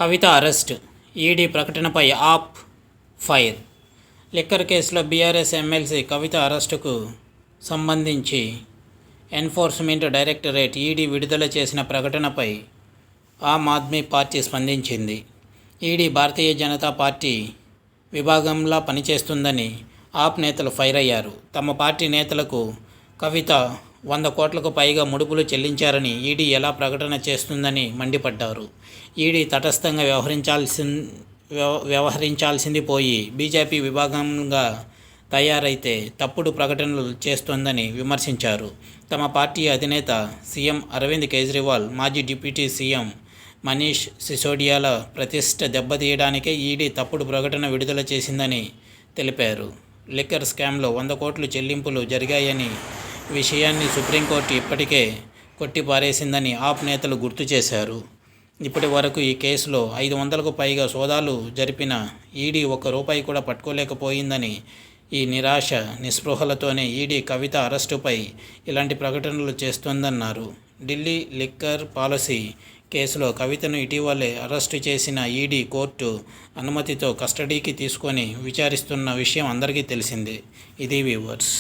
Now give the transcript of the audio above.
కవిత arrest, ED ప్రకటనపై ఆప్ fire. Liquor కేసులో BRS MLC కవిత అరెస్టుకు సంబంధించి ఎన్ఫోర్స్మెంట్ డైరెక్టరేట్ ఈడీ విడుదల చేసిన ప్రకటనపై ఆమ్ ఆద్మీ పార్టీ స్పందించింది. ఈడీ భారతీయ జనతా పార్టీ విభాగంలా పనిచేస్తుందని ఆప్ నేతలు ఫైర్ అయ్యారు. తమ పార్టీ నేతలకు కవిత 100 కోట్లకు పైగా ముడుపులు చెల్లించారని ఈడీ ఎలా ప్రకటన చేస్తుందని మండిపడ్డారు. ఈడీ తటస్థంగా వ్యవహరించాల్సింది పోయి బీజేపీ విభాగంగా తయారైతే తప్పుడు ప్రకటనలు చేస్తోందని విమర్శించారు. తమ పార్టీ అధినేత సీఎం అరవింద్ కేజ్రీవాల్, మాజీ డిప్యూటీ సీఎం మనీష్ సిసోడియాల ప్రతిష్ఠ దెబ్బతీయడానికే ఈడీ తప్పుడు ప్రకటన విడుదల చేసిందని తెలిపారు. లిక్కర్ స్కామ్లో 100 కోట్ల చెల్లింపులు జరిగాయని విషయాన్ని సుప్రీంకోర్టు ఇప్పటికే కొట్టిపారేసిందని ఆప్ నేతలు గుర్తు చేశారు. ఇప్పటి వరకు ఈ కేసులో 500కు పైగా సోదాలు జరిపిన ఈడీ ₹1 కూడా పట్టుకోలేకపోయిందని, ఈ నిరాశ నిస్పృహలతోనే ఈడీ కవిత అరెస్టుపై ఇలాంటి ప్రకటనలు చేస్తోందన్నారు. ఢిల్లీ లిక్కర్ పాలసీ కేసులో కవితను ఇటీవలే అరెస్టు చేసిన ఈడీ కోర్టు అనుమతితో కస్టడీకి తీసుకొని విచారిస్తున్న విషయం అందరికీ తెలిసిందే. ఇది వ్యూవర్స్.